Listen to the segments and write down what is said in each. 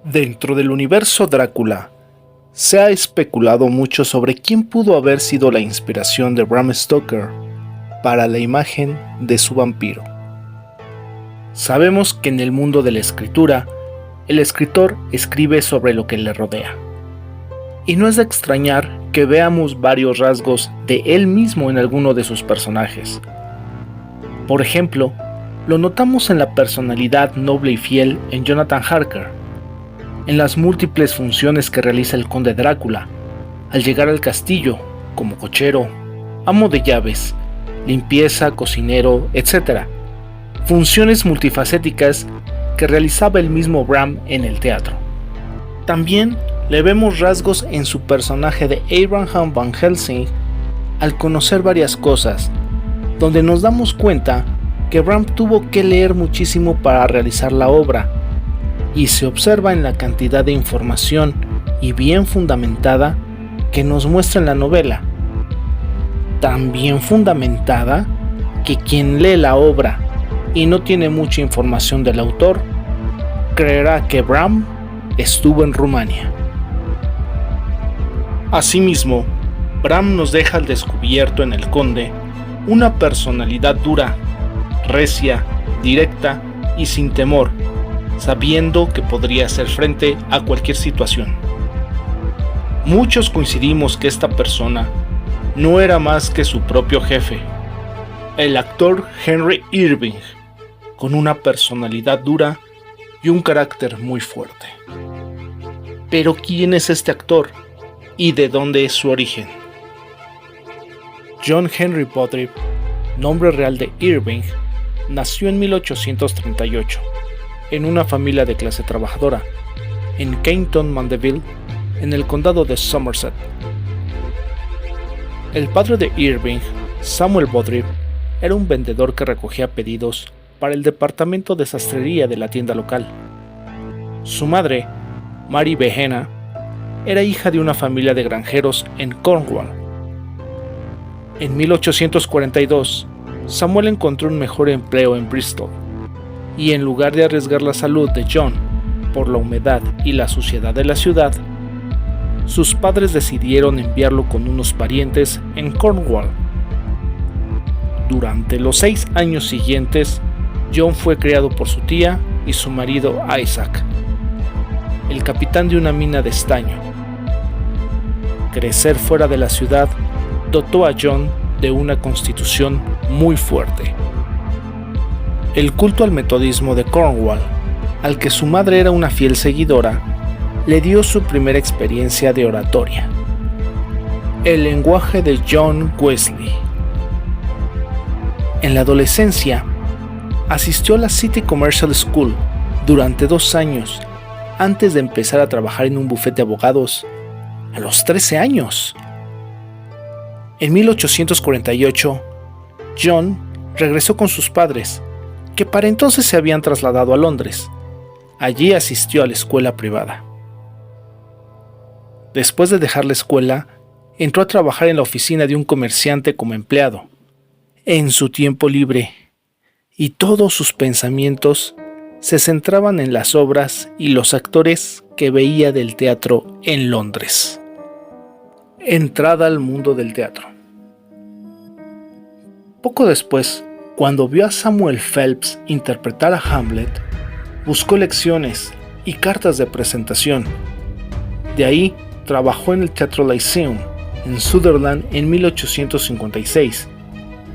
Dentro del universo Drácula, se ha especulado mucho sobre quién pudo haber sido la inspiración de Bram Stoker para la imagen de su vampiro. Sabemos que en el mundo de la escritura, el escritor escribe sobre lo que le rodea. Y no es de extrañar que veamos varios rasgos de él mismo en alguno de sus personajes. Por ejemplo, lo notamos en la personalidad noble y fiel en Jonathan Harker, en las múltiples funciones que realiza el conde Drácula, al llegar al castillo, como cochero, amo de llaves, limpieza, cocinero, etc. Funciones multifacéticas que realizaba el mismo Bram en el teatro. También le vemos rasgos en su personaje de Abraham Van Helsing al conocer varias cosas, donde nos damos cuenta que Bram tuvo que leer muchísimo para realizar la obra, y se observa en la cantidad de información y bien fundamentada que nos muestra en la novela. Tan bien fundamentada que quien lee la obra y no tiene mucha información del autor, creerá que Bram estuvo en Rumania. Asimismo, Bram nos deja al descubierto en el conde una personalidad dura, recia, directa y sin temor, sabiendo que podría hacer frente a cualquier situación. Muchos coincidimos que esta persona no era más que su propio jefe, el actor Henry Irving, con una personalidad dura y un carácter muy fuerte. Pero ¿quién es este actor y de dónde es su origen? John Henry Bowdrive, nombre real de Irving, nació en 1838 en una familia de clase trabajadora en Cainton Mandeville, en el condado de Somerset. El padre de Irving, Samuel Bowdrive, era un vendedor que recogía pedidos para el departamento de sastrería de la tienda local. Su madre, Mary Behena, era hija de una familia de granjeros en Cornwall. En 1842, Samuel encontró un mejor empleo en Bristol, y en lugar de arriesgar la salud de John por la humedad y la suciedad de la ciudad, sus padres decidieron enviarlo con unos parientes en Cornwall. Durante los 6 años siguientes, John fue criado por su tía y su marido Isaac, el capitán de una mina de estaño. Crecer fuera de la ciudad dotó a John de una constitución muy fuerte. El culto al metodismo de Cornwall, al que su madre era una fiel seguidora, le dio su primera experiencia de oratoria, el lenguaje de John Wesley. En la adolescencia, asistió a la City Commercial School durante 2 años, antes de empezar a trabajar en un bufete de abogados a los 13 años. En 1848, John regresó con sus padres, que para entonces se habían trasladado a Londres. Allí asistió a la escuela privada. Después de dejar la escuela, entró a trabajar en la oficina de un comerciante como empleado, en su tiempo libre, y todos sus pensamientos se centraban en las obras y los actores que veía del teatro en Londres. Entrada al mundo del teatro. Poco después, cuando vio a Samuel Phelps interpretar a Hamlet, buscó lecciones y cartas de presentación. De ahí, trabajó en el Teatro Lyceum, en Sunderland en 1856,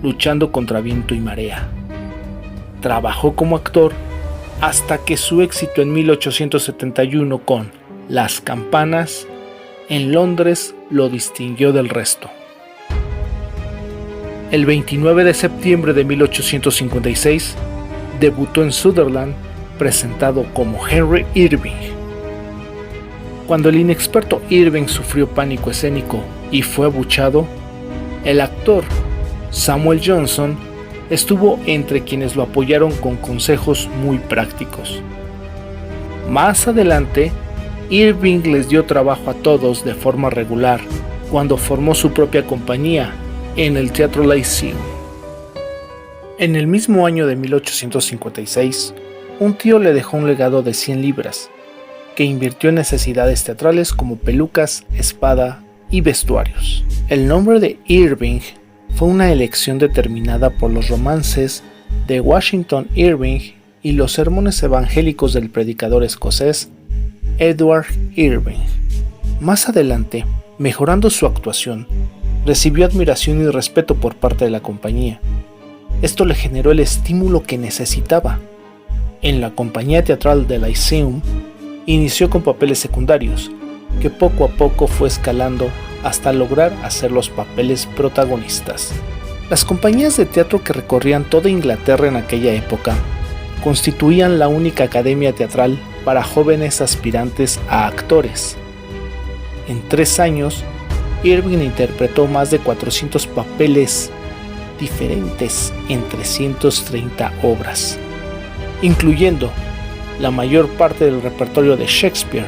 luchando contra viento y marea. Trabajó como actor hasta que su éxito en 1871 con Las Campanas en Londres lo distinguió del resto. El 29 de septiembre de 1856, debutó en Sunderland, presentado como Henry Irving. Cuando el inexperto Irving sufrió pánico escénico y fue abuchado, el actor Samuel Johnson estuvo entre quienes lo apoyaron con consejos muy prácticos. Más adelante, Irving les dio trabajo a todos de forma regular cuando formó su propia compañía en el Teatro Lyceum. En el mismo año de 1856, un tío le dejó un legado de 100 libras, que invirtió en necesidades teatrales como pelucas, espada y vestuarios. El nombre de Irving fue una elección determinada por los romances de Washington Irving y los sermones evangélicos del predicador escocés Edward Irving. Más adelante, mejorando su actuación, recibió admiración y respeto por parte de la compañía. Esto le generó el estímulo que necesitaba. En la compañía teatral del Lyceum, inició con papeles secundarios, que poco a poco fue escalando hasta lograr hacer los papeles protagonistas. Las compañías de teatro que recorrían toda Inglaterra en aquella época constituían la única academia teatral para jóvenes aspirantes a actores. En 3 años, Irving interpretó más de 400 papeles diferentes en 330 obras, incluyendo la mayor parte del repertorio de Shakespeare.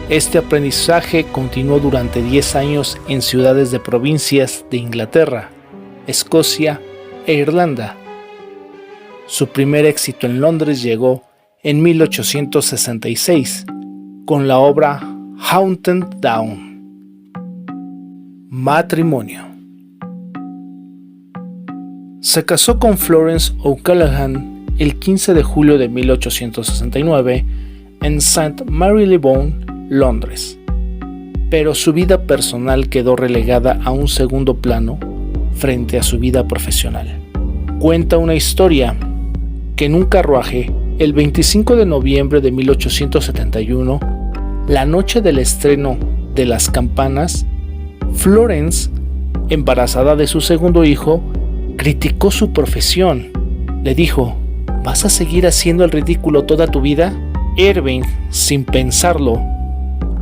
Este aprendizaje continuó durante 10 años en ciudades de provincias de Inglaterra, Escocia e Irlanda. Su primer éxito en Londres llegó en 1866 con la obra Haunted Down. Matrimonio. Se casó con Florence O'Callaghan el 15 de julio de 1869 en St. Marylebone, Londres, pero su vida personal quedó relegada a un segundo plano frente a su vida profesional. Cuenta una historia que en un carruaje, el 25 de noviembre de 1871, la noche del estreno de Las Campanas, Florence, embarazada de su segundo hijo, criticó su profesión. Le dijo: ¿vas a seguir haciendo el ridículo toda tu vida? Irving, sin pensarlo,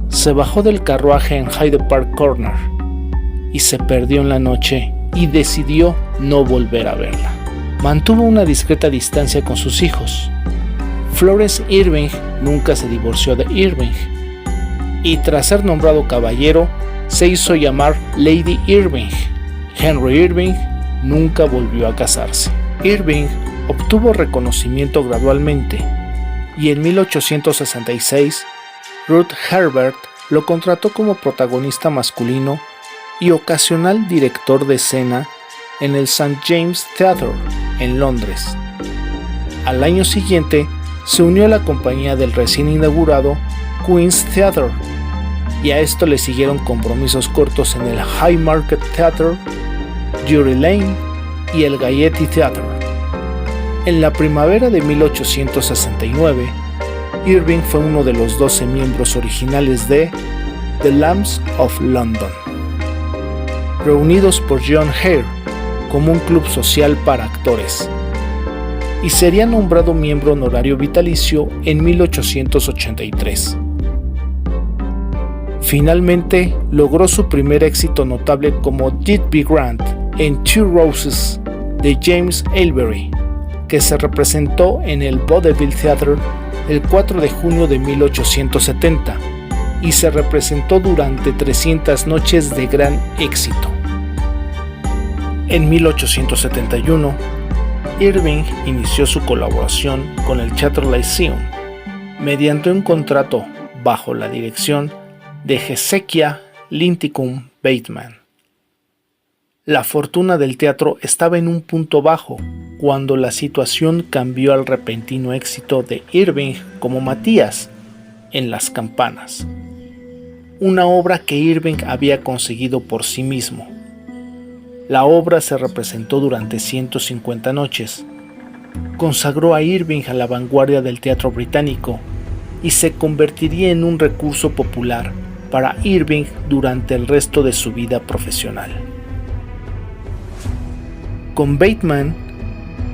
se bajó del carruaje en Hyde Park Corner y se perdió en la noche y decidió no volver a verla. Mantuvo una discreta distancia con sus hijos. Florence Irving nunca se divorció de Irving y tras ser nombrado caballero se hizo llamar Lady Irving. Henry Irving nunca volvió a casarse. Irving obtuvo reconocimiento gradualmente y en 1866 Ruth Herbert lo contrató como protagonista masculino y ocasional director de escena en el St. James Theatre en Londres. Al año siguiente se unió a la compañía del recién inaugurado Queen's Theatre y a esto le siguieron compromisos cortos en el Haymarket Theatre, Drury Lane y el Gaiety Theatre. En la primavera de 1869, Irving fue uno de los 12 miembros originales de The Lambs of London, reunidos por John Hare como un club social para actores, y sería nombrado miembro honorario vitalicio en 1883. Finalmente, logró su primer éxito notable como Digby Grant en Two Roses de James Avery, que se representó en el Vaudeville Theatre el 4 de junio de 1870 y se representó durante 300 noches de gran éxito. En 1871, Irving inició su colaboración con el Teatro Lyceum mediante un contrato bajo la dirección de Hezekiah Linthicum Bateman. La fortuna del teatro estaba en un punto bajo cuando la situación cambió al repentino éxito de Irving como Matías en Las Campanas, una obra que Irving había conseguido por sí mismo. La obra se representó durante 150 noches, consagró a Irving a la vanguardia del teatro británico y se convertiría en un recurso popular para Irving durante el resto de su vida profesional. Con Bateman,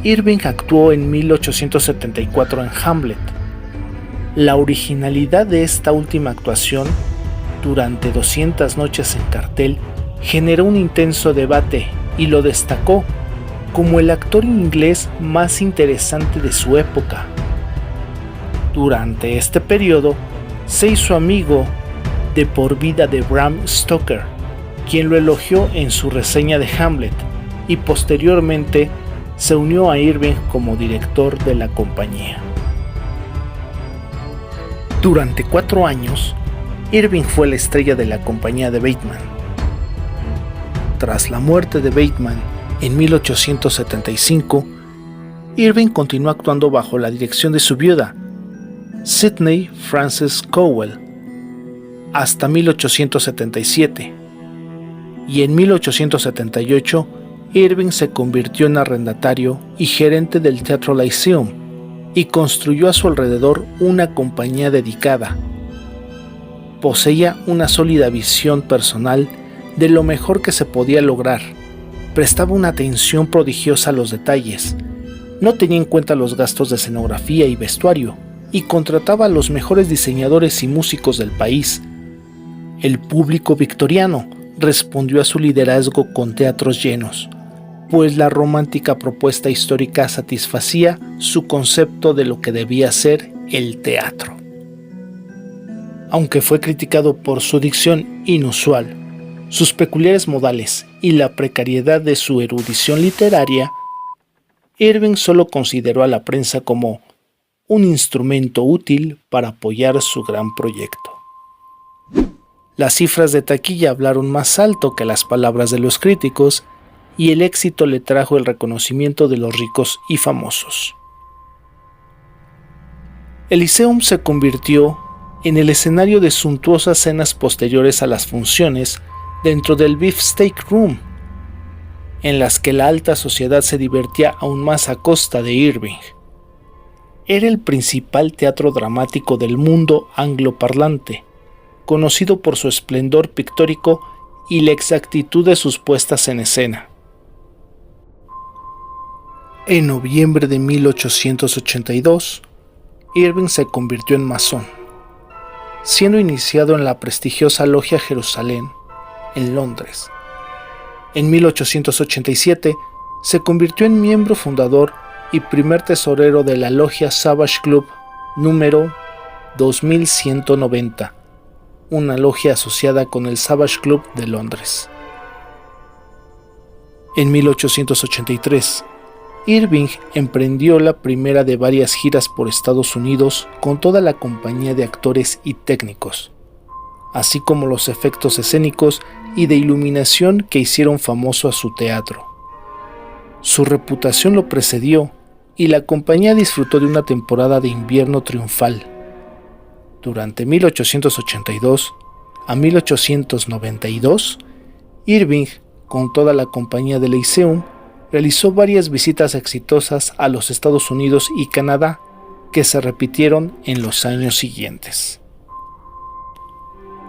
Irving actuó en 1874 en Hamlet. La originalidad de esta última actuación, durante 200 noches en cartel, generó un intenso debate y lo destacó como el actor inglés más interesante de su época. Durante este periodo, se hizo amigo de por vida de Bram Stoker, quien lo elogió en su reseña de Hamlet, y posteriormente se unió a Irving como director de la compañía. Durante 4 años, Irving fue la estrella de la compañía de Bateman. Tras la muerte de Bateman en 1875, Irving continuó actuando bajo la dirección de su viuda, Sidney Frances Cowell, hasta 1877, y en 1878 Irving se convirtió en arrendatario y gerente del Teatro Lyceum y construyó a su alrededor una compañía dedicada. Poseía una sólida visión personal de lo mejor que se podía lograr, prestaba una atención prodigiosa a los detalles, no tenía en cuenta los gastos de escenografía y vestuario, y contrataba a los mejores diseñadores y músicos del país. El público victoriano respondió a su liderazgo con teatros llenos, pues la romántica propuesta histórica satisfacía su concepto de lo que debía ser el teatro. Aunque fue criticado por su dicción inusual, sus peculiares modales y la precariedad de su erudición literaria, Irving solo consideró a la prensa como un instrumento útil para apoyar su gran proyecto. Las cifras de taquilla hablaron más alto que las palabras de los críticos, y el éxito le trajo el reconocimiento de los ricos y famosos. El Lyceum se convirtió en el escenario de suntuosas cenas posteriores a las funciones dentro del Beefsteak Room, en las que la alta sociedad se divertía aún más a costa de Irving. Era el principal teatro dramático del mundo angloparlante, conocido por su esplendor pictórico y la exactitud de sus puestas en escena. En noviembre de 1882, Irving se convirtió en masón, siendo iniciado en la prestigiosa Logia Jerusalén, en Londres. En 1887 se convirtió en miembro fundador y primer tesorero de la Logia Savage Club número 2190, una logia asociada con el Savage Club de Londres. En 1883, Irving emprendió la primera de varias giras por Estados Unidos con toda la compañía de actores y técnicos, así como los efectos escénicos y de iluminación que hicieron famoso a su teatro. Su reputación lo precedió y la compañía disfrutó de una temporada de invierno triunfal. Durante 1882 a 1892, Irving, con toda la compañía del Lyceum, realizó varias visitas exitosas a los Estados Unidos y Canadá que se repitieron en los años siguientes.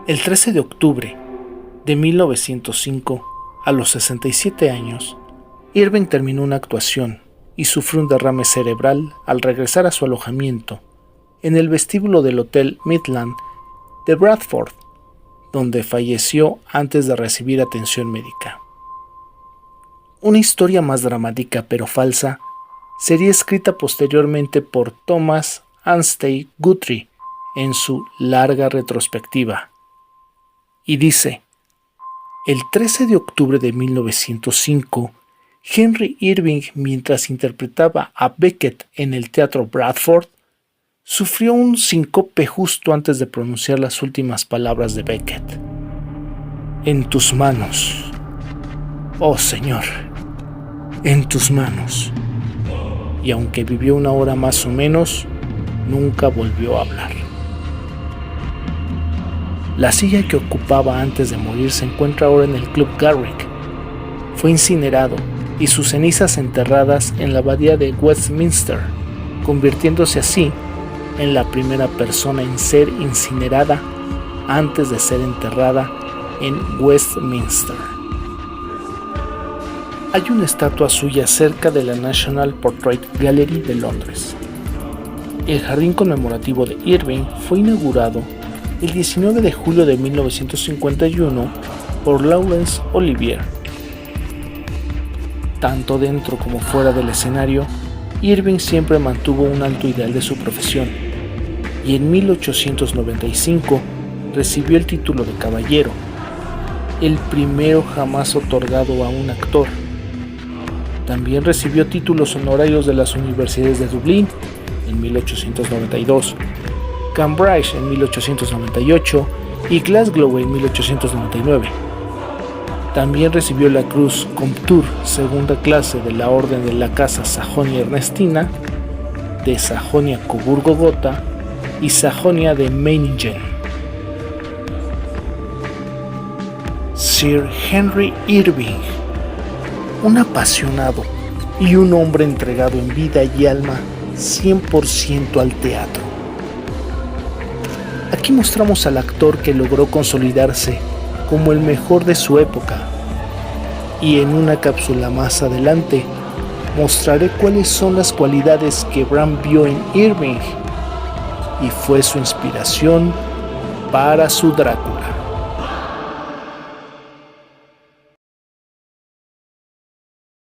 El 13 de octubre de 1905, a los 67 años, Irving terminó una actuación y sufrió un derrame cerebral al regresar a su alojamiento en el vestíbulo del Hotel Midland de Bradford, donde falleció antes de recibir atención médica. Una historia más dramática pero falsa sería escrita posteriormente por Thomas Anstey Guthrie en su larga retrospectiva. Y dice: el 13 de octubre de 1905, Henry Irving, mientras interpretaba a Beckett en el Teatro Bradford, sufrió un síncope justo antes de pronunciar las últimas palabras de Beckett. En tus manos, oh Señor, en tus manos. Y aunque vivió 1 hora más o menos, nunca volvió a hablar. La silla que ocupaba antes de morir se encuentra ahora en el Club Garrick. Fue incinerado y sus cenizas enterradas en la abadía de Westminster, convirtiéndose así en la primera persona en ser incinerada antes de ser enterrada en Westminster. Hay una estatua suya cerca de la National Portrait Gallery de Londres. El jardín conmemorativo de Irving fue inaugurado el 19 de julio de 1951 por Laurence Olivier. Tanto dentro como fuera del escenario, Irving siempre mantuvo un alto ideal de su profesión, y en 1895 recibió el título de caballero, el primero jamás otorgado a un actor. También recibió títulos honorarios de las universidades de Dublín en 1892, Cambridge en 1898 y Glasgow en 1899. También recibió la Cruz Comtour segunda clase de la Orden de la Casa Sajonia Ernestina, de Sajonia-Coburgo-Gotha y Sajonia de Meiningen. Sir Henry Irving, un apasionado y un hombre entregado en vida y alma 100% al teatro. Aquí mostramos al actor que logró consolidarse como el mejor de su época, y en una cápsula más adelante mostraré cuáles son las cualidades que Bram vio en Irving y fue su inspiración para su Drácula.